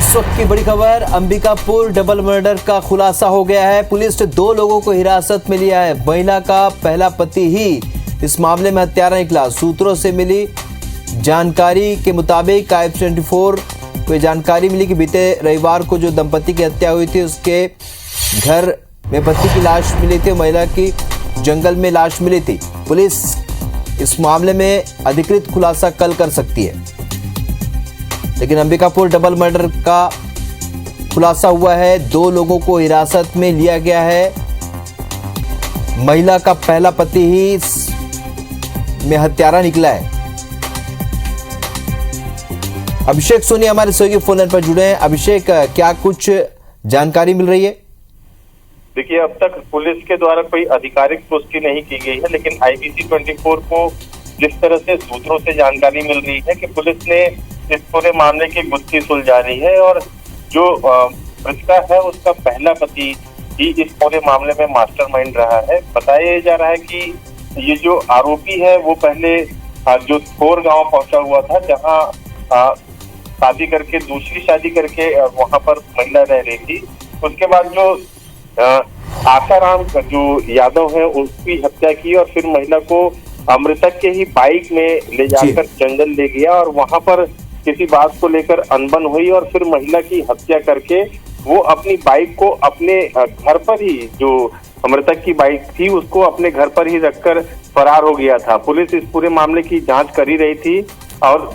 इस वक्त की बड़ी खबर, अंबिकापुर डबल मर्डर का खुलासा हो गया है। पुलिस ने 2 लोगों को हिरासत में लिया है। महिला का पहला पति ही इस मामले में हत्यारा निकला। सूत्रों से मिली जानकारी के मुताबिक IB24 को जानकारी मिली कि बीते रविवार को जो दंपति की हत्या हुई थी उसके घर में पति की लाश मिली थी, महिला की जंगल में लाश मिली थी। पुलिस इस मामले में अधिकृत खुलासा कल कर सकती है, लेकिन अंबिकापुर डबल मर्डर का खुलासा हुआ है। 2 लोगों को हिरासत में लिया गया है। महिला का पहला पति ही में हत्यारा निकला है। अभिषेक सोनी हमारे सहयोगी फोन लाइन पर जुड़े हैं। अभिषेक, क्या कुछ जानकारी मिल रही है? देखिए, अब तक पुलिस के द्वारा कोई आधिकारिक पुष्टि नहीं की गई है, लेकिन IBC24 को जिस तरह से सूत्रों से जानकारी मिल रही है कि पुलिस ने इस पूरे मामले की गुत्थी सुलझा रही है और जो मृतका है उसका पहला पति ही इस पूरे मामले में मास्टरमाइंड रहा है। बताया जा रहा है कि ये जो आरोपी है वो पहले जो थोर गांव पहुंचा हुआ था, जहां शादी करके दूसरी शादी करके वहां पर महिला रह रही थी। उसके बाद जो आसाराम जो यादव है उसकी हत्या की और फिर महिला को मृतक के ही बाइक में ले जाकर जंगल ले गया और वहां पर किसी बात को लेकर अनबन हुई और फिर महिला की हत्या करके वो अपनी बाइक को अपने घर पर ही, जो मृतक की बाइक थी उसको अपने घर पर ही रखकर फरार हो गया था। पुलिस इस पूरे मामले की जांच कर ही रही थी और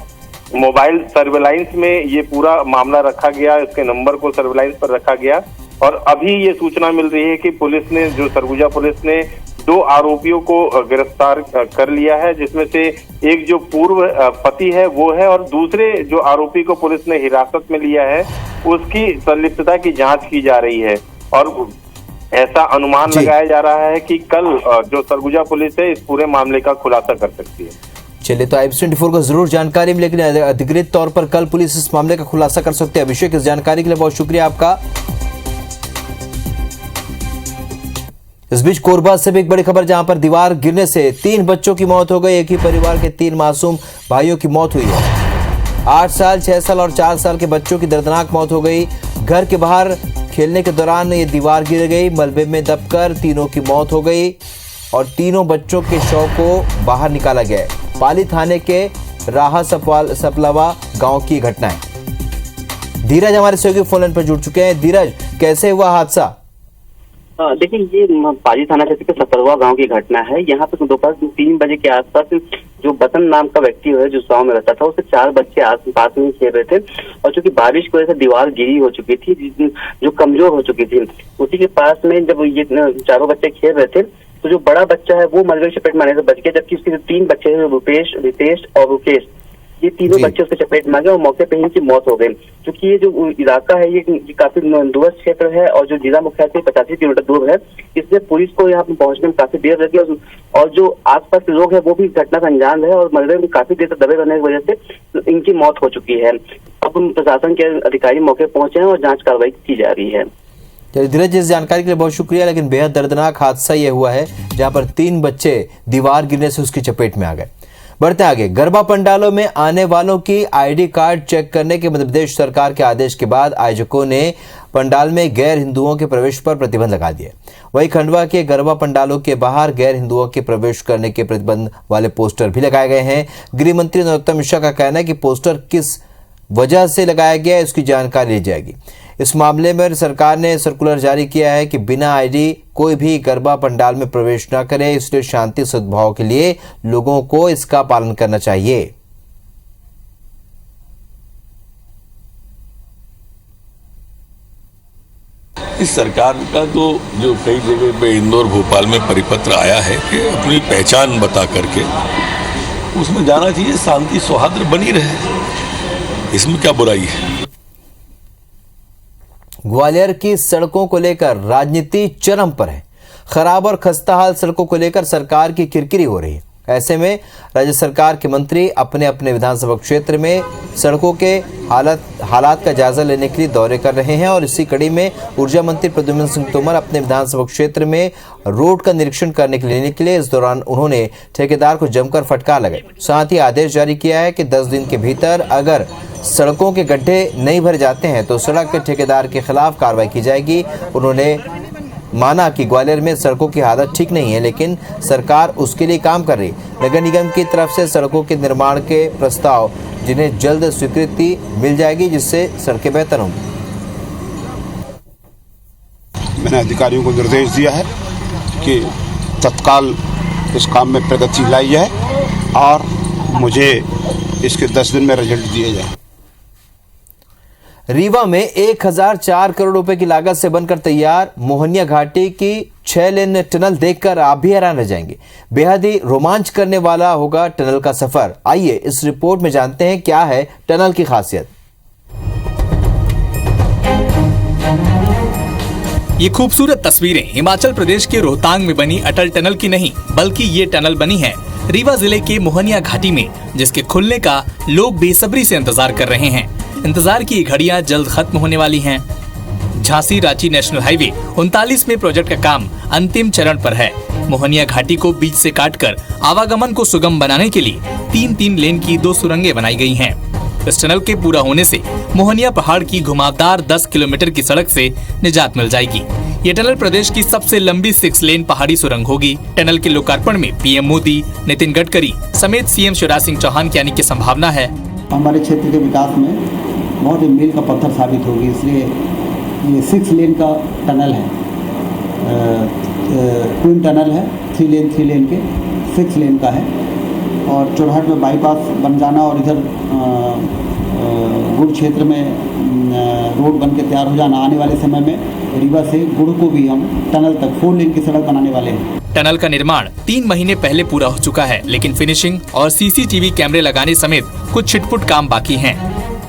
मोबाइल सर्विलांस में ये पूरा मामला रखा गया, इसके नंबर को सर्विलांस पर रखा गया और अभी ये सूचना मिल रही है कि पुलिस ने, जो सरगुजा पुलिस ने 2 आरोपियों को गिरफ्तार कर लिया है, जिसमें से एक जो पूर्व पति है वो है और दूसरे जो आरोपी को पुलिस ने हिरासत में लिया है उसकी संलिप्तता की जांच की जा रही है और ऐसा अनुमान लगाया जा रहा है कि कल जो सरगुजा पुलिस है इस पूरे मामले का खुलासा कर सकती है। चलिए, तो IB24 को जरूर जानकारी मिली, लेकिन अधिकृत तौर पर कल पुलिस इस मामले का खुलासा कर सकती है। अभिषेक, इस जानकारी के लिए बहुत शुक्रिया आपका। इस बीच कोरबा से भी एक बड़ी खबर, जहां पर दीवार गिरने से 3 बच्चों की मौत हो गई। एक ही परिवार के 3 मासूम भाइयों की मौत हुई है। 8 साल, 6 साल और 4 साल के बच्चों की दर्दनाक मौत हो गई। घर के बाहर खेलने के दौरान ये दीवार गिर गई, मलबे में दबकर तीनों की मौत हो गई और तीनों बच्चों के शव को बाहर निकाला गया है। पाली थाने के राहा सपलावा गांव की घटना है। धीरज हमारे सहयोगी फोन लाइन पर जुड़ चुके हैं। धीरज, कैसे हुआ हादसा? देखिए, ये पाली थाना क्षेत्र के सपलवा गांव की घटना है। यहाँ पे दोपहर 3 बजे के आसपास जो बतन नाम का व्यक्ति है जो गांव में रहता था, उससे 4 बच्चे आस-पास में खेल रहे थे और चूंकि बारिश की वजह से दीवार गिरी हो चुकी थी, जो कमजोर हो चुकी थी, उसी के पास में जब ये चारों बच्चे खेल रहे थे तो जो बड़ा बच्चा है वो मलबे की चपेट में आने से बच गया, जबकि उसके 3 बच्चे हैं, रूपेश, रितेश और रुकेश, ये तीनों बच्चे उसके चपेट में आ गए और मौके पे ही इनकी मौत हो गई। क्योंकि ये जो इलाका है ये काफी दूर क्षेत्र है और जो जिला मुख्यालय से 85 किलोमीटर दूर है, इसलिए पुलिस को यहाँ पे पहुंचने में काफी देर लगी और जो आसपास के लोग हैं वो भी घटना का अंजाम है और मलबे में काफी देर तक दबे रहने की वजह से इनकी मौत हो चुकी है। अब प्रशासन के अधिकारी मौके पहुंचे हैं और जाँच कार्रवाई की जा रही है। धीरज, इस जानकारी के लिए बहुत शुक्रिया, लेकिन बेहद दर्दनाक हादसा यह हुआ है जहां पर 3 बच्चे दीवार गिरने से उसकी चपेट में आ गए। बढ़ते आगे, गरबा पंडालों में आने वालों की ID कार्ड चेक करने के मध्य प्रदेश सरकार के आदेश के बाद आयोजकों ने पंडाल में गैर हिंदुओं के प्रवेश पर प्रतिबंध लगा दिया। वहीं खंडवा के गरबा पंडालों के बाहर गैर हिंदुओं के प्रवेश करने के प्रतिबंध वाले पोस्टर भी लगाए गए हैं। गृह मंत्री नरोत्तम मिश्रा का कहना है कि पोस्टर किस वजह से लगाया गया है उसकी जानकारी ली जाएगी। इस मामले में सरकार ने सर्कुलर जारी किया है कि बिना ID कोई भी गरबा पंडाल में प्रवेश न करे, इसलिए शांति सद्भाव के लिए लोगों को इसका पालन करना चाहिए। इस सरकार का तो जो कई जगह पे इंदौर, भोपाल में परिपत्र आया है कि अपनी पहचान बता करके उसमें जाना चाहिए, शांति सौहार्द बनी रहे, इसमें क्या बुराई है। ग्वालियर की सड़कों को लेकर राजनीति चरम पर है। खराब और खस्ताहाल सड़कों को लेकर सरकार की किरकिरी हो रही है। ऐसे में राज्य सरकार के मंत्री अपने अपने विधानसभा क्षेत्र में सड़कों के हालात का जायजा लेने के लिए दौरे कर रहे हैं और इसी कड़ी में ऊर्जा मंत्री प्रद्युम्न सिंह तोमर अपने विधानसभा क्षेत्र में रोड का निरीक्षण करने के लिए इस दौरान उन्होंने ठेकेदार को जमकर फटकार लगाई। साथ ही आदेश जारी किया है कि 10 दिन के भीतर अगर सड़कों के गड्ढे नहीं भरे जाते हैं तो सड़क के ठेकेदार के खिलाफ कार्रवाई की जाएगी। उन्होंने माना कि ग्वालियर में सड़कों की हालत ठीक नहीं है, लेकिन सरकार उसके लिए काम कर रही। नगर निगम की तरफ से सड़कों के निर्माण के प्रस्ताव जिन्हें जल्द स्वीकृति मिल जाएगी, जिससे सड़कें बेहतर होंगी। मैंने अधिकारियों को निर्देश दिया है कि तत्काल इस काम में प्रगति लाई जाए और मुझे इसके 10 दिन में रिजल्ट दिए जाए। रीवा में 1004 करोड़ रुपए की लागत से बनकर तैयार मोहनिया घाटी की 6 लेन टनल देखकर आप भी हैरान रह जाएंगे। बेहद ही रोमांच करने वाला होगा टनल का सफर। आइए इस रिपोर्ट में जानते हैं क्या है टनल की खासियत। ये खूबसूरत तस्वीरें हिमाचल प्रदेश के रोहतांग में बनी अटल टनल की नहीं, बल्कि ये टनल बनी है रीवा जिले के मोहनिया घाटी में, जिसके खुलने का लोग बेसब्री से इंतजार कर रहे हैं। इंतजार की घड़ियां जल्द खत्म होने वाली हैं। झांसी रांची नेशनल हाईवे 39 में प्रोजेक्ट का काम अंतिम चरण पर है। मोहनिया घाटी को बीच से काटकर आवागमन को सुगम बनाने के लिए 3-3 लेन की 2 सुरंगें बनाई गई हैं। इस टनल के पूरा होने से मोहनिया पहाड़ की घुमावदार 10 किलोमीटर की सड़क से निजात मिल जाएगी। ये टनल प्रदेश की सबसे लंबी 6 लेन पहाड़ी सुरंग होगी। टनल के लोकार्पण में पीएम मोदी, नितिन गडकरी समेत सीएम शिवराज सिंह चौहान के आने की संभावना है। हमारे क्षेत्र के विकास में बहुत ही मील का पत्थर साबित होगी, इसलिए ये 6 लेन का टनल है, ट्विन टनल है, 3 लेन के 6 लेन का है। और चौराहट में बाईपास बन जाना और इधर गुड़ क्षेत्र में रोड बन के तैयार हो जाना, आने वाले समय में रीवा से गुड़ को भी हम टनल तक 4 लेन की सड़क बनाने वाले हैं। टनल का निर्माण 3 महीने पहले पूरा हो चुका है, लेकिन फिनिशिंग और सीसीटीवी कैमरे लगाने समेत कुछ छिटपुट काम बाकी हैं।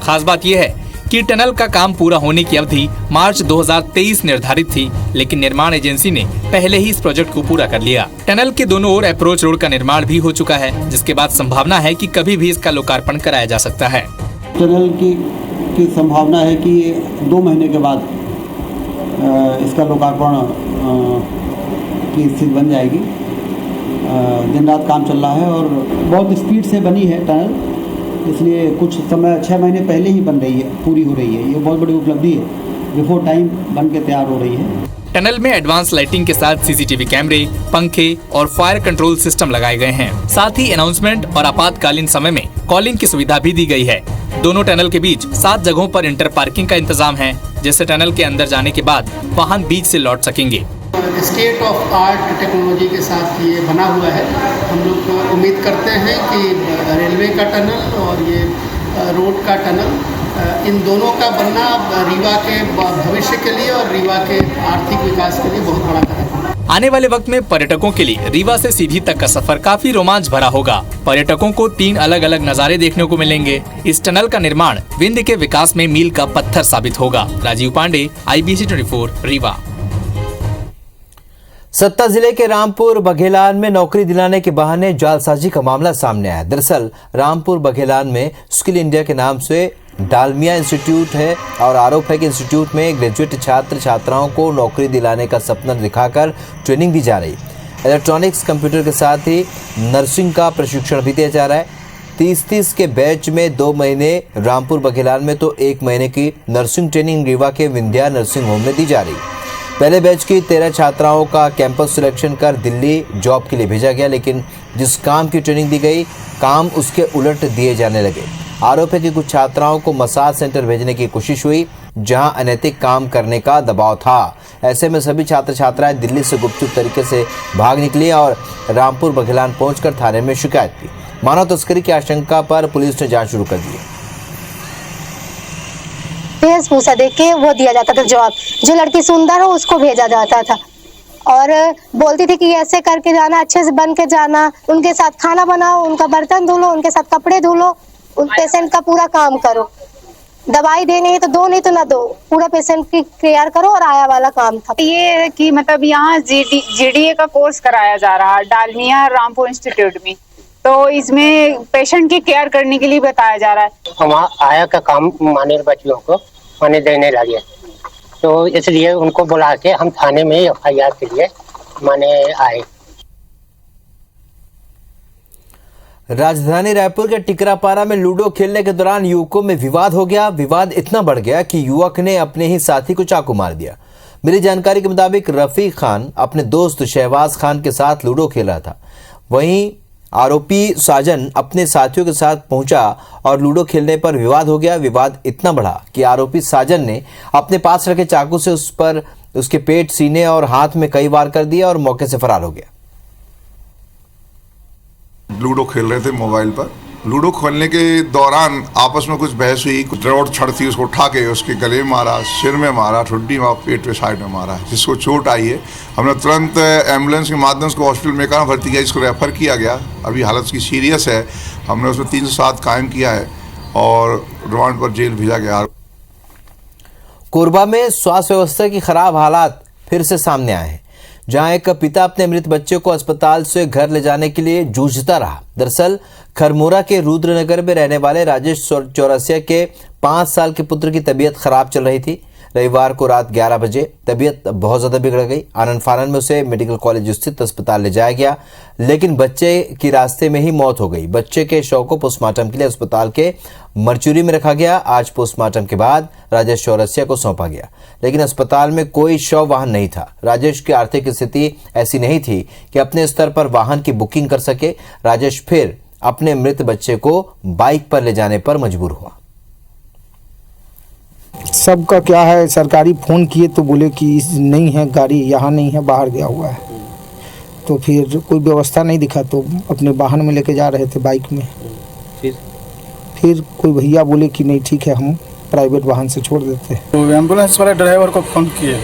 खास बात यह है कि टनल का काम पूरा होने की अवधि मार्च 2023 निर्धारित थी, लेकिन निर्माण एजेंसी ने पहले ही इस प्रोजेक्ट को पूरा कर लिया। टनल के दोनों ओर अप्रोच रोड का निर्माण भी हो चुका है, जिसके बाद संभावना है कि कभी भी इसका लोकार्पण कराया जा सकता है। टनल की संभावना है कि 2 महीने के बाद इसका लोकार्पण की स्थिति बन जाएगी। दिन रात काम चल रहा है और बहुत स्पीड से बनी है टनल, इसलिए कुछ समय 6 महीने पहले ही बन रही है, पूरी हो रही है। ये बहुत बड़ी उपलब्धि है, बिफोर टाइम बन के तैयार हो रही है। टनल में एडवांस लाइटिंग के साथ सीसीटीवी कैमरे, पंखे और फायर कंट्रोल सिस्टम लगाए गए हैं। साथ ही अनाउंसमेंट और आपातकालीन समय में कॉलिंग की सुविधा भी दी गई है। दोनों टनल के बीच 7 जगहों पर इंटर पार्किंग का इंतजाम है, जिससे टनल के अंदर जाने के बाद वाहन बीच से लौट सकेंगे। स्टेट ऑफ आर्ट टेक्नोलॉजी के साथ ये बना हुआ है। हम लोग उम्मीद करते हैं कि रेलवे का टनल और ये रोड का टनल, इन दोनों का बनना रीवा के भविष्य के लिए और रीवा के आर्थिक विकास के लिए बहुत बड़ा कदम है। आने वाले वक्त में पर्यटकों के लिए रीवा से सीधी तक का सफर काफी रोमांच भरा होगा। पर्यटकों को 3 अलग अलग नजारे देखने को मिलेंगे। इस टनल का निर्माण विंध्य के विकास में मील का पत्थर साबित होगा। राजीव पांडे, IBC 24, रीवा। सत्ता जिले के रामपुर बघेलान में नौकरी दिलाने के बहाने जालसाजी का मामला सामने आया। दरअसल रामपुर बघेलान में स्किल इंडिया के नाम से डालमिया इंस्टीट्यूट है और आरोप है कि इंस्टीट्यूट में ग्रेजुएट छात्र छात्राओं को नौकरी दिलाने का सपना दिखाकर ट्रेनिंग दी जा रही। इलेक्ट्रॉनिक्स, कंप्यूटर के साथ ही नर्सिंग का प्रशिक्षण भी दिया जा रहा है। 30 के बैच में 2 महीने रामपुर बघेलान में तो 1 महीने की नर्सिंग ट्रेनिंग रीवा के विंध्या नर्सिंग होम में दी जा रही। पहले बैच की 13 छात्राओं का कैंपस सिलेक्शन कर दिल्ली जॉब के लिए भेजा गया, लेकिन जिस काम की ट्रेनिंग दी गई, काम उसके उलट दिए जाने लगे। आरोप है कि कुछ छात्राओं को मसाज सेंटर भेजने की कोशिश हुई, जहां अनैतिक काम करने का दबाव था। ऐसे में सभी छात्र छात्राएं दिल्ली से गुपचुप तरीके से भाग निकली और रामपुर बघेलान पहुंचकर थाने में शिकायत की। मानव तस्करी की आशंका पर पुलिस ने जांच शुरू कर दी। वेशभूषा देख के वो दिया जाता था जवाब, जो लड़की सुंदर हो उसको भेजा जाता था और बोलती थी कि ऐसे करके जाना, अच्छे से बन के जाना, उनके साथ खाना बनाओ, उनका बर्तन धो लो, उनके साथ कपड़े धो लो, उन पेशेंट का पूरा काम करो, दवाई देनी है तो दो, नहीं तो ना दो, पूरा पेशेंट की केयर करो और आया वाला काम था। ये है कि मतलब यहाँ GDA का कोर्स कराया जा रहा है डालमिया रामपुर इंस्टीट्यूट में, तो इसमें पेशेंट की केयर करने के लिए बताया जा रहा है। वहाँ आया का काम माने बच्चियों को माने देने लगे, तो इसलिए उनको बुला के हम थाने में FIR के लिए माने आए। राजधानी रायपुर के टिकरापारा में लूडो खेलने के दौरान युवकों में विवाद हो गया। विवाद इतना बढ़ गया कि युवक ने अपने ही साथी को चाकू मार दिया। मिली जानकारी के मुताबिक रफीक खान अपने दोस्त शहबाज खान के साथ लूडो खेल रहा था। वहीं आरोपी साजन अपने साथियों के साथ पहुंचा और लूडो खेलने पर विवाद हो गया। विवाद इतना बढ़ा कि आरोपी साजन ने अपने पास रखे चाकू से उसके पेट, सीने और हाथ में कई वार कर दिया और मौके से फरार हो गया। लूडो खेल रहे थे मोबाइल पर। लूडो खेलने के दौरान आपस में कुछ बहस हुई। कुछ रॉड छड़ थी, उसको उठा के उसके गले में मारा, सिर में मारा, ठुड्डी में, पेट में, साइड में मारा, जिसको चोट आई है। हमने तुरंत एम्बुलेंस के माध्यम से हॉस्पिटल में भर्ती किया, इसको रेफर किया गया। अभी हालत उसकी सीरियस है। हमने उसमें 307 कायम किया है और रिमांड पर जेल भेजा गया। कोरबा में स्वास्थ्य व्यवस्था की खराब हालात फिर से सामने आए हैं, जहां एक पिता अपने मृत बच्चे को अस्पताल से घर ले जाने के लिए जूझता रहा। दरअसल खरमोरा के रुद्रनगर में रहने वाले राजेश चौरसिया के 5 साल के पुत्र की तबीयत खराब चल रही थी। रविवार को रात 11 बजे तबीयत बहुत ज्यादा बिगड़ गई। आनंद फानन में उसे मेडिकल कॉलेज स्थित अस्पताल ले जाया गया, लेकिन बच्चे की रास्ते में ही मौत हो गई। बच्चे के शव को पोस्टमार्टम के लिए अस्पताल के मरचुरी में रखा गया। आज पोस्टमार्टम के बाद राजेश चौरसिया को सौंपा गया, लेकिन अस्पताल में कोई शव वाहन नहीं था। राजेश की आर्थिक स्थिति ऐसी नहीं थी कि अपने स्तर पर वाहन की बुकिंग कर सके। राजेश फिर अपने मृत बच्चे को बाइक पर ले जाने पर मजबूर हुआ। सबका क्या है, सरकारी फ़ोन किए तो बोले कि नहीं है, गाड़ी यहाँ नहीं है, बाहर गया हुआ है। तो फिर कोई व्यवस्था नहीं दिखा तो अपने वाहन में लेके जा रहे थे, बाइक में। फिर कोई भैया बोले कि नहीं ठीक है, हम प्राइवेट वाहन से छोड़ देते हैं। तो एम्बुलेंस वाले ड्राइवर को फ़ोन किए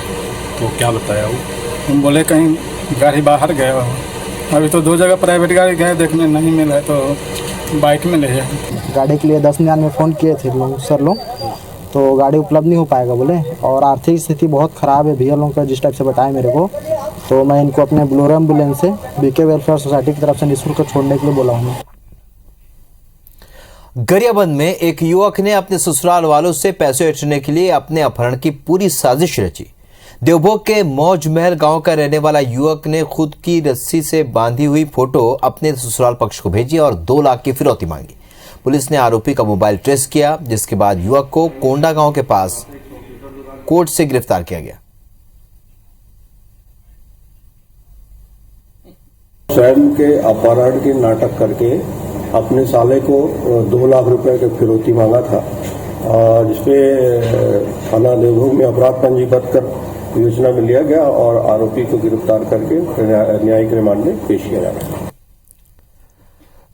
तो क्या बताया वो? हम बोले कहीं गाड़ी बाहर गया हो। अभी तो 2 जगह प्राइवेट गाड़ी गए, देखने नहीं मिला है तो बाइक में ले जाए। गाड़ी के लिए 1099 में फ़ोन किए थे सर लोग, तो गाड़ी उपलब्ध नहीं हो पाएगा बोले, और आर्थिक स्थिति बहुत ख़राब है भैया लोगों का, जिस टाइप से बताया मेरे को। तो मैं इनको अपने बोलेरो एम्बुलेंस से बीके वेलफेयर सोसाइटी की तरफ से निःशुल्क छोड़ने के लिए बोला हूँ। गरियाबंद में एक युवक ने अपने ससुराल वालों से पैसे ऐंठने के लिए अपने अपहरण की पूरी साजिश रची। देवभोग के मौज महल गांव का रहने वाला युवक ने खुद की रस्सी से बांधी हुई फोटो अपने ससुराल पक्ष को भेजी और 2 लाख की फिरौती मांगी। पुलिस ने आरोपी का मोबाइल ट्रेस किया, जिसके बाद युवक को कोंडा गांव के पास कोर्ट से गिरफ्तार किया गया। स्वयं के अपहरण के नाटक करके अपने साले को 2 लाख रुपए के फिरौती मांगा था, जिसपे थाना देवभोग में अपराध पंजीबद्ध कर योजना में लिया गया और आरोपी को गिरफ्तार करके न्यायिक रिमांड में पेश किया जा रहा है।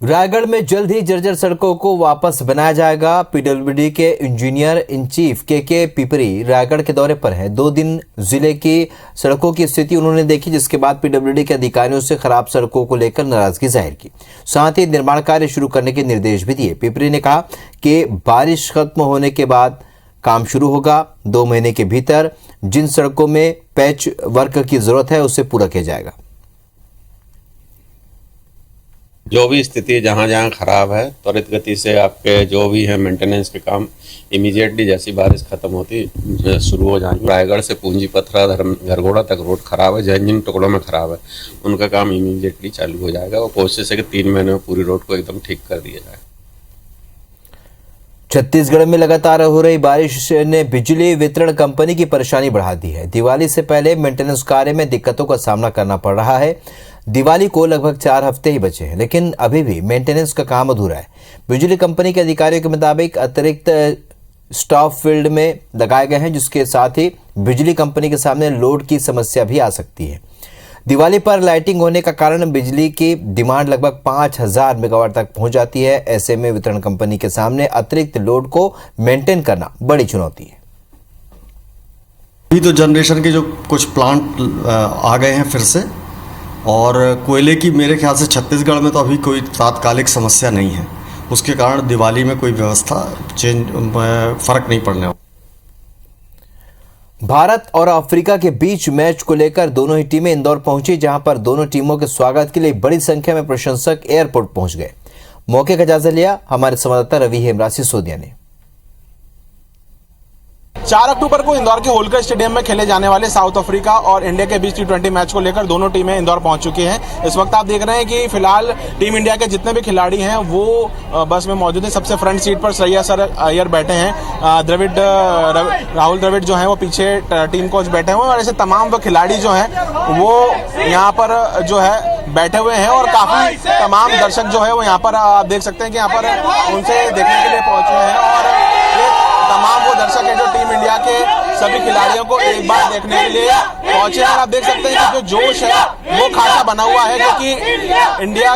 रायगढ़ में जल्द ही जर्जर सड़कों को वापस बनाया जाएगा। पीडब्ल्यूडी के इंजीनियर इन चीफ के पिपरी रायगढ़ के दौरे पर हैं। 2 दिन जिले की सड़कों की स्थिति उन्होंने देखी, जिसके बाद पीडब्ल्यूडी के अधिकारियों से खराब सड़कों को लेकर नाराजगी जाहिर की। साथ ही निर्माण कार्य शुरू करने के निर्देश भी दिए। पिपरी ने कहा कि बारिश खत्म होने के बाद काम शुरू होगा। 2 महीने के भीतर जिन सड़कों में पैच वर्क की जरूरत है उसे पूरा किया जाएगा। जो भी स्थिति जहाँ जहाँ खराब है, त्वरित गति से आपके जो भी है मेंटेनेंस के काम इमीडिएटली जैसी बारिश खत्म होती शुरू हो जाएंगे। रायगढ़ से पूंजी पथरा घरघोड़ा तक रोड खराब है, जिन जिन टुकड़ों में खराब है उनका काम इमीडिएटली चालू हो जाएगा। वो कोशिश है कि 3 महीने में पूरी रोड को एकदम ठीक कर दिया जाए। छत्तीसगढ़ में लगातार हो रही बारिश ने बिजली वितरण कंपनी की परेशानी बढ़ा दी है। दिवाली से पहले मेंटेनेंस कार्य में दिक्कतों का सामना करना पड़ रहा है। दिवाली को लगभग 4 हफ्ते ही बचे हैं, लेकिन अभी भी मेंटेनेंस का काम अधूरा है। बिजली कंपनी के अधिकारियों के मुताबिक अतिरिक्त स्टाफ फील्ड में लगाए गए हैं, जिसके साथ ही बिजली कंपनी के सामने लोड की समस्या भी आ सकती है। दिवाली पर लाइटिंग होने का कारण बिजली की डिमांड लगभग 5000 मेगावाट तक पहुंच जाती है। ऐसे में वितरण कंपनी के सामने अतिरिक्त लोड को मेंटेन करना बड़ी चुनौती है। अभी तो जनरेशन के जो कुछ प्लांट आ गए हैं फिर से, और कोयले की मेरे ख्याल से छत्तीसगढ़ में तो अभी कोई तात्कालिक समस्या नहीं है। उसके कारण दिवाली में कोई व्यवस्था फर्क नहीं पड़ने। भारत और अफ्रीका के बीच मैच को लेकर दोनों ही टीमें इंदौर पहुंची, जहां पर दोनों टीमों के स्वागत के लिए बड़ी संख्या में प्रशंसक एयरपोर्ट पहुंच गए। मौके का जायजा लिया हमारे संवाददाता रवि हेमराज सिसोदिया ने। 4 अक्टूबर को इंदौर के होलकर स्टेडियम में खेले जाने वाले साउथ अफ्रीका और इंडिया के बीच T20 मैच को लेकर दोनों टीमें इंदौर पहुंच चुकी हैं। इस वक्त आप देख रहे हैं कि फिलहाल टीम इंडिया के जितने भी खिलाड़ी हैं वो बस में मौजूद हैं। सबसे फ्रंट सीट पर श्रेयस सर अय्यर बैठे हैं, राहुल द्रविड़ जो हैं वो पीछे टीम कोच बैठे हुए हैं और ऐसे तमाम वो खिलाड़ी जो हैं वो यहाँ पर जो है बैठे हुए हैं और काफी तमाम दर्शक जो है वो यहाँ पर आप देख सकते हैं कि यहाँ पर उनसे देखने के लिए पहुंचे हैं और ये तमाम वो दर्शक हैं जो टीम इंडिया के सभी खिलाड़ियों को एक बार देखने के लिए पहुंचे हैं और आप देख सकते हैं कि जो जोश है वो खासा बना हुआ है क्योंकि इंडिया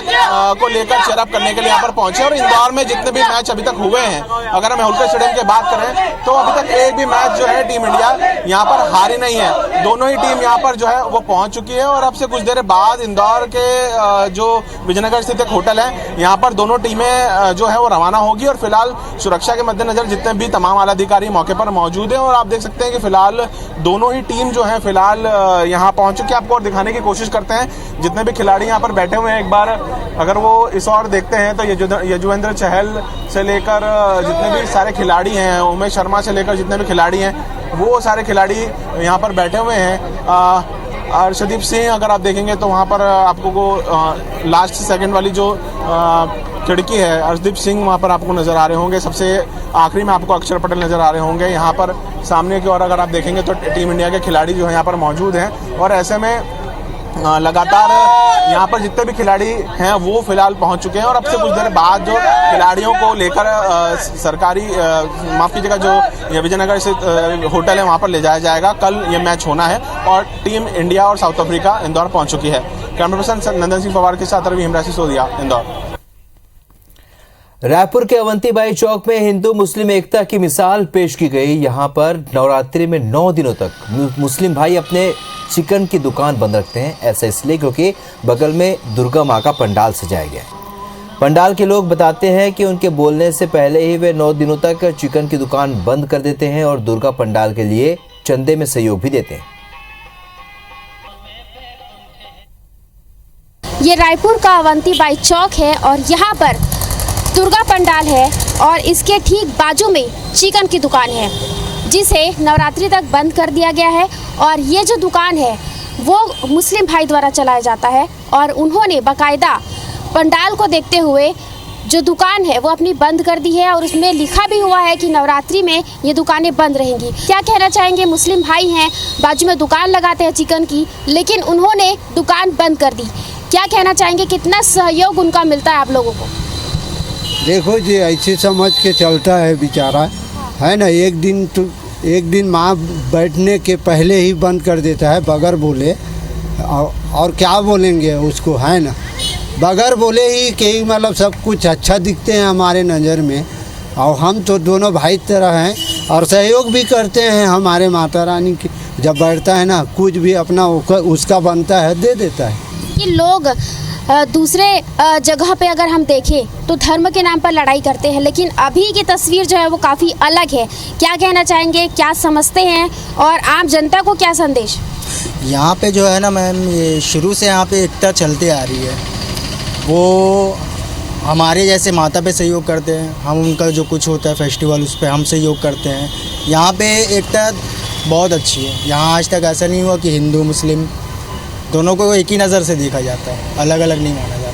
को लेकर चेयरअप करने के लिए यहाँ पर पहुंचे। और इंदौर में जितने भी मैच अभी तक हुए हैं, अगर हम होलकर स्टेडियम की बात करें तो अभी तक एक भी मैच जो है टीम इंडिया यहाँ पर हारी नहीं है। दोनों ही टीम यहाँ पर जो है वो पहुंच चुकी है और अब से कुछ देर बाद इंदौर के जो विजयनगर स्थित एक होटल है यहाँ पर दोनों टीमें जो है वो रवाना होगी और फिलहाल सुरक्षा के मद्देनजर जितने भी तमाम आला अधिकारी मौके पर मौजूद हैं और आप देख सकते हैं कि फिलहाल दोनों ही टीम जो है फिलहाल यहाँ पहुंच चुकी है। आपको और दिखाने की कोशिश करते हैं जितने भी खिलाड़ी यहाँ पर बैठे हुए हैं। एक बार अगर वो इस ओर देखते हैं तो यजुवेंद्र चहल से लेकर जितने भी सारे खिलाड़ी हैं, उमेश शर्मा से लेकर जितने भी खिलाड़ी हैं वो सारे खिलाड़ी यहाँ पर बैठे हुए हैं। अर्शदीप सिंह अगर आप देखेंगे तो वहाँ पर आपको वो लास्ट सेकंड वाली जो खिड़की है, अर्शदीप सिंह वहाँ पर आपको नज़र आ रहे होंगे। सबसे आखिरी में आपको अक्षर पटेल नज़र आ रहे होंगे। यहाँ पर सामने की ओर अगर आप देखेंगे तो टीम इंडिया के खिलाड़ी जो है यहाँ पर मौजूद हैं और ऐसे में लगातार यहाँ पर जितने भी खिलाड़ी हैं वो फिलहाल पहुँच चुके हैं और अब से कुछ देर बाद जो खिलाड़ियों को लेकर सरकारी माफ़ कीजिएगा जो विजयनगर स्थित होटल है वहाँ पर ले जाया जाएगा। कल ये मैच होना है और टीम इंडिया और साउथ अफ्रीका इंदौर पहुँच चुकी है। कैमरा पर्सन नंदन सिंह पवार के साथ रवि हिमरासी सोदिया, इंदौर। रायपुर के अवंतीबाई चौक में हिंदू मुस्लिम एकता की मिसाल पेश की गई। यहां पर नवरात्रि में 9 दिनों तक मुस्लिम भाई अपने चिकन की दुकान बंद रखते हैं। ऐसा इसलिए क्योंकि बगल में दुर्गा मां का पंडाल सजाया गया है। पंडाल के लोग बताते हैं कि उनके बोलने से पहले ही वे 9 दिनों तक चिकन की दुकान बंद कर देते हैं और दुर्गा पंडाल के लिए चंदे में सहयोग भी देते हैं। ये रायपुर का अवंतीबाई चौक है और यहाँ पर दुर्गा पंडाल है और इसके ठीक बाजू में चिकन की दुकान है जिसे नवरात्रि तक बंद कर दिया गया है। और ये जो दुकान है वो मुस्लिम भाई द्वारा चलाया जाता है और उन्होंने बाकायदा पंडाल को देखते हुए जो दुकान है वो अपनी बंद कर दी है और उसमें लिखा भी हुआ है कि नवरात्रि में ये दुकानें बंद रहेंगी। क्या कहना चाहेंगे? मुस्लिम भाई हैं, बाजू में दुकान लगाते हैं चिकन की, लेकिन उन्होंने दुकान बंद कर दी। क्या कहना चाहेंगे? कितना सहयोग उनका मिलता है आप लोगों को? देखो जी, ऐसे समझ के चलता है बेचारा, है ना। एक दिन माँ बैठने के पहले ही बंद कर देता है बगैर बोले। और क्या बोलेंगे उसको, है ना। बगैर बोले ही कि मतलब सब कुछ अच्छा दिखते हैं हमारे नज़र में। और हम तो दोनों भाई तरह हैं और सहयोग भी करते हैं हमारे माता रानी की। जब बैठता है ना, कुछ भी अपना उसका बनता है दे देता है। कि लोग दूसरे जगह पे अगर हम देखें तो धर्म के नाम पर लड़ाई करते हैं, लेकिन अभी की तस्वीर जो है वो काफ़ी अलग है। क्या कहना चाहेंगे? क्या समझते हैं और आम जनता को क्या संदेश? यहाँ पे जो है ना मैम, ये शुरू से यहाँ पे एकता चलती आ रही है। वो हमारे जैसे माता पे सहयोग करते हैं, हम उनका जो कुछ होता है फेस्टिवल उस पर हम सहयोग करते हैं। यहाँ पे एकता बहुत अच्छी है। यहाँ आज तक ऐसा नहीं हुआ कि हिंदू मुस्लिम दोनों को एक ही नज़र से देखा जाता है, अलग अलग नहीं माना जाता।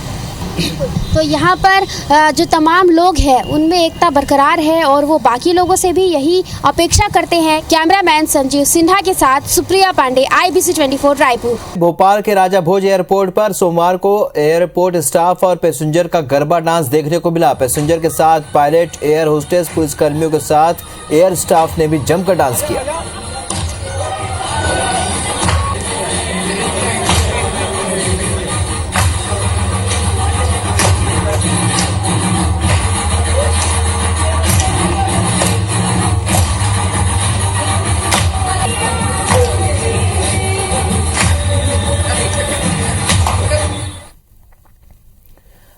तो यहाँ पर जो तमाम लोग हैं उनमें एकता बरकरार है और वो बाकी लोगों से भी यही अपेक्षा करते हैं। कैमरामैन संजीव सिन्हा के साथ सुप्रिया पांडे, IBC 24 रायपुर। भोपाल के राजा भोज एयरपोर्ट पर सोमवार को एयरपोर्ट स्टाफ और पैसेंजर का गरबा डांस देखने को मिला। पैसेंजर के साथ पायलट, एयर होस्टेस, पुलिस कर्मियों के साथ एयर स्टाफ ने भी जमकर डांस किया।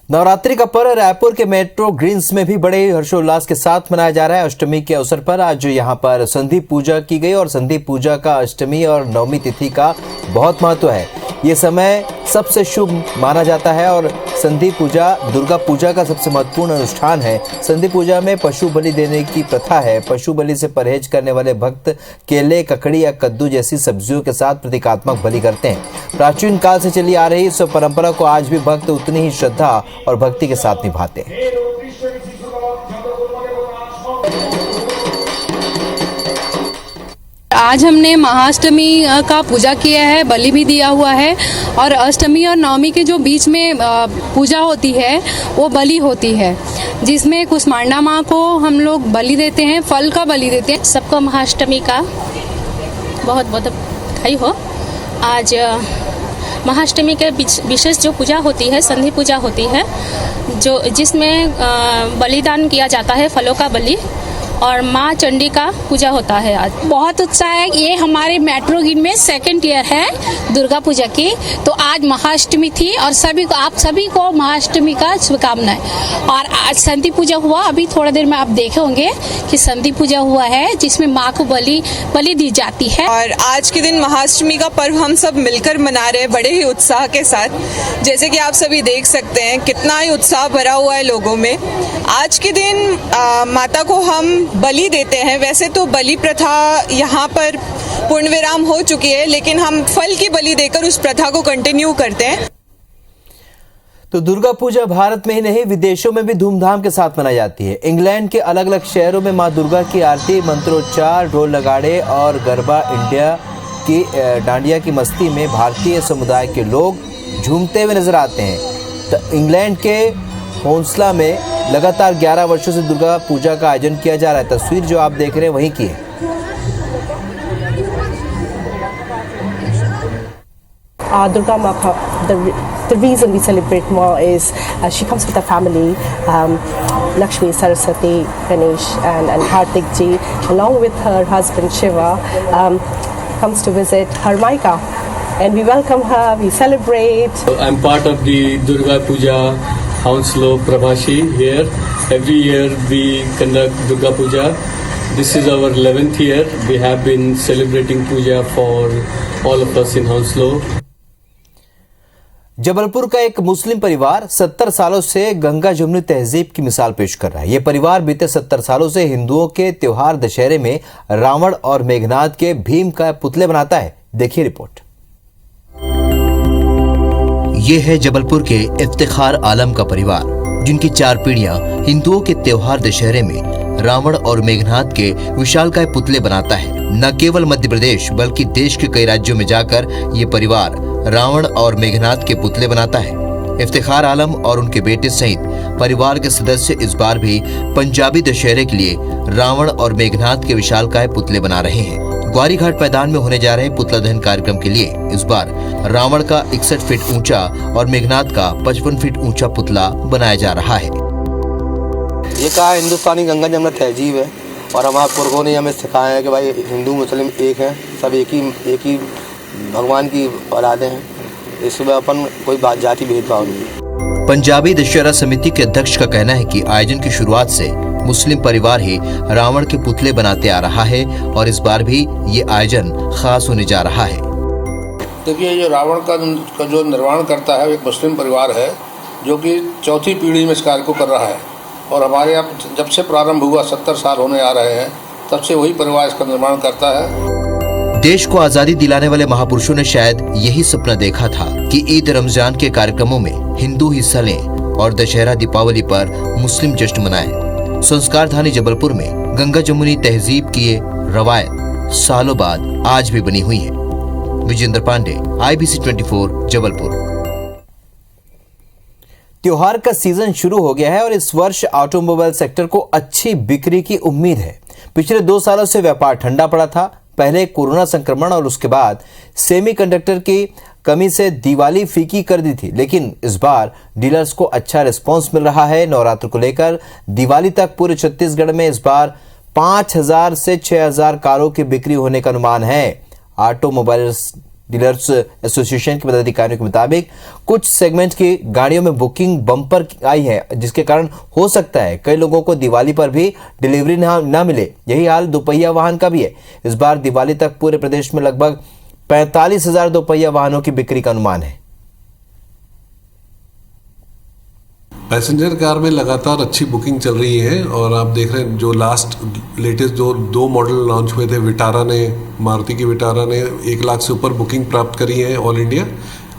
नवरात्रि का पर्व रायपुर के मेट्रो ग्रीन्स में भी बड़े हर्षोल्लास के साथ मनाया जा रहा है। अष्टमी के अवसर पर आज यहां पर संधि पूजा की गई और संधि पूजा का अष्टमी और नवमी तिथि का बहुत महत्व है। ये समय सबसे शुभ माना जाता है और संधि पूजा दुर्गा पूजा का सबसे महत्वपूर्ण अनुष्ठान है। संधि पूजा में पशु बलि देने की प्रथा है। पशु बलि से परहेज करने वाले भक्त केले, ककड़ी या कद्दू जैसी सब्जियों के साथ प्रतीकात्मक बलि करते हैं। प्राचीन काल से चली आ रही इस परंपरा को आज भी भक्त उतनी ही श्रद्धा और भक्ति के साथ निभाते हैं। आज हमने महाअष्टमी का पूजा किया है, बलि भी दिया हुआ है और अष्टमी और नवमी के जो बीच में पूजा होती है वो बलि होती है, जिसमें कुसमांडा माँ को हम लोग बलि देते हैं, फल का बलि देते हैं। सबको महाअष्टमी का बहुत बहुत बधाई हो। आज महाअष्टमी के विशेष जो पूजा होती है, संधि पूजा होती है, जिसमें बलिदान किया जाता है, फलों का बलि, और माँ चंडी का पूजा होता है। आज बहुत उत्साह है। ये हमारे मेट्रो गिन में 2nd ईयर है दुर्गा पूजा की, तो आज महाअष्टमी थी और आप सभी को महाअष्टमी का शुभकामनाएं। और आज संधि पूजा हुआ, अभी थोड़ा देर में आप देखे होंगे कि संधि पूजा हुआ है, जिसमें माँ को बलि दी जाती है। और आज के दिन महाअष्टमी का पर्व हम सब मिलकर मना रहे हैं बड़े ही उत्साह के साथ। जैसे कि आप सभी देख सकते हैं कितना ही उत्साह भरा हुआ है लोगों में। आज के दिन माता को हम बलि देते हैं। वैसे तो बलि प्रथा यहाँ पर पूर्ण विराम हो चुकी है, लेकिन हम फल की बलि देकर उस प्रथा को कंटिन्यू करते हैं। तो दुर्गा पूजा भारत में ही नहीं विदेशों में भी धूमधाम के साथ मनाई जाती है। इंग्लैंड के अलग अलग शहरों में मां दुर्गा की आरती, मंत्रोच्चार, ढोल नगाड़े और गरबा इंडिया की डांडिया की मस्ती में भारतीय समुदाय के लोग झूमते हुए नजर आते हैं। तो इंग्लैंड के होंसला में लगातार 11 वर्षों से दुर्गा पूजा का आयोजन किया जा रहा है। तस्वीर जो आप देख रहे हैं वहीं की है। Durga Ma, the reason we celebrate Ma is she comes with her family, Lakshmi, Saraswati, Ganesh and Hardik ji, along with her husband Shiva, comes to visit her Maika. And we welcome her, we celebrate. I'm part of the Durga Puja Hounslow Prabhashi here. Every year we conduct Durga Puja. This is our 11th year. We have been celebrating Puja for all of us in Hounslow. Jabalpur का एक मुस्लिम परिवार 70 सालों से गंगा जमुनी तहजीब की मिसाल पेश कर रहा है। यह परिवार बीते 70 सालों से हिंदुओं के त्योहार दशहरे में रावण और मेघनाद के भीम का पुतले बनाता है। देखिए रिपोर्ट। ये है जबलपुर के इफ्तिखार आलम का परिवार, जिनकी 4 पीढ़ियां हिंदुओं के त्योहार दशहरे में रावण और मेघनाद के विशालकाय पुतले बनाता है। न केवल मध्य प्रदेश बल्कि देश के कई राज्यों में जाकर ये परिवार रावण और मेघनाद के पुतले बनाता है। इफ्तिखार आलम और उनके बेटे सहित परिवार के सदस्य इस बार भी पंजाबी दशहरे के लिए रावण और मेघनाद के विशालकाय पुतले बना रहे हैं। ग्वारी घाट मैदान में होने जा रहे पुतला दहन कार्यक्रम के लिए इस बार रावण का 61 फीट ऊंचा और मेघनाद का 55 फीट ऊंचा पुतला बनाया जा रहा है। ये कहा हिंदुस्तानी गंगा जमुना तहजीब है और हमारे पुरखों ने हमें सिखाया है कि भाई हिंदू मुस्लिम एक हैं, सब एक ही भगवान की औलादें हैं। इसमें अपन कोई बात जाति भेदभाव नहीं है। पंजाबी दशहरा समिति के अध्यक्ष का कहना है कि आयोजन की शुरुआत से मुस्लिम परिवार ही रावण के पुतले बनाते आ रहा है और इस बार भी ये आयोजन खास होने जा रहा है। देखिए, ये रावण का जो निर्माण करता है एक मुस्लिम परिवार है, जो कि 4थी पीढ़ी में इस कार्य को कर रहा है और हमारे यहाँ जब से प्रारंभ हुआ 70 साल होने आ रहे हैं, तब से वही परिवार इसका निर्माण करता है। देश को आजादी दिलाने वाले महापुरुषों ने शायद यही सपना देखा था कि ईद रमजान के कार्यक्रमों में हिंदू हिस्सा लें और दशहरा दीपावली पर मुस्लिम जश्न मनाएं। संस्कारधानी जबलपुर में गंगा जमुनी तहजीब की ये रवायत सालों बाद आज भी बनी हुई है। विजेंद्र पांडे, IBC 24 जबलपुर। त्योहार का सीजन शुरू हो गया है और इस वर्ष ऑटोमोबाइल सेक्टर को अच्छी बिक्री की उम्मीद है। पिछले 2 सालों से व्यापार ठंडा पड़ा था। पहले कोरोना संक्रमण और उसके बाद सेमीकंडक्टर की कमी से दिवाली फीकी कर दी थी, लेकिन इस बार डीलर्स को अच्छा रिस्पांस मिल रहा है। नवरात्र को लेकर दिवाली तक पूरे छत्तीसगढ़ में इस बार 5000 से 6000 कारों की बिक्री होने का अनुमान है। ऑटोमोबाइल डीलर्स एसोसिएशन के पदाधिकारियों के मुताबिक कुछ सेगमेंट की गाड़ियों में बुकिंग बम्पर आई है, जिसके कारण हो सकता है कई लोगों को दिवाली पर भी डिलीवरी ना मिले। यही हाल दोपहिया वाहन का भी है। इस बार दिवाली तक पूरे प्रदेश में लगभग 45,000 दोपहिया वाहनों की बिक्री का अनुमान है। पैसेंजर कार में लगातार अच्छी बुकिंग चल रही है और आप देख रहे हैं जो लेटेस्ट जो 2 मॉडल लॉन्च हुए थे, विटारा ने, मारुति की विटारा ने 1 लाख से ऊपर बुकिंग प्राप्त करी है ऑल इंडिया।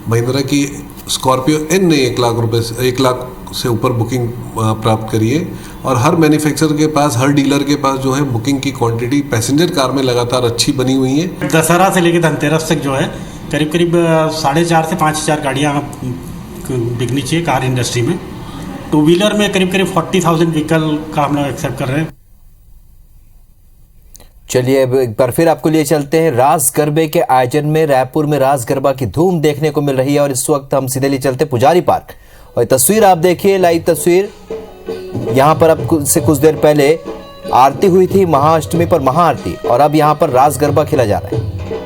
महिंद्रा की स्कॉर्पियो एन ने 1 लाख से ऊपर बुकिंग प्राप्त करी है। और हर मैन्युफैक्चरर के पास, हर डीलर के पास जो है बुकिंग की क्वांटिटी पैसेंजर कार में लगातार अच्छी बनी हुई है। दशहरा से लेकर धनतेरस तक जो है करीब 4,500 से 5,000 गाड़ियाँ बिकनी चाहिए कार इंडस्ट्री में। 2 व्हीलर में करीब 40,000 व्हीकल का हम लोग एक्सेप्ट कर रहे हैं। चलिए अब एक बार फिर आपको लिए चलते हैं रास गरबे के आयोजन में। रायपुर में रास गरबा की धूम देखने को मिल रही है और इस वक्त हम सीधे लिए चलते पुजारी पार्क और तस्वीर आप देखिए, लाइव तस्वीर। यहाँ पर अब से कुछ देर पहले आरती हुई थी महाअष्टमी पर महाआरती और अब यहाँ पर रास गरबा खेला जा रहा है।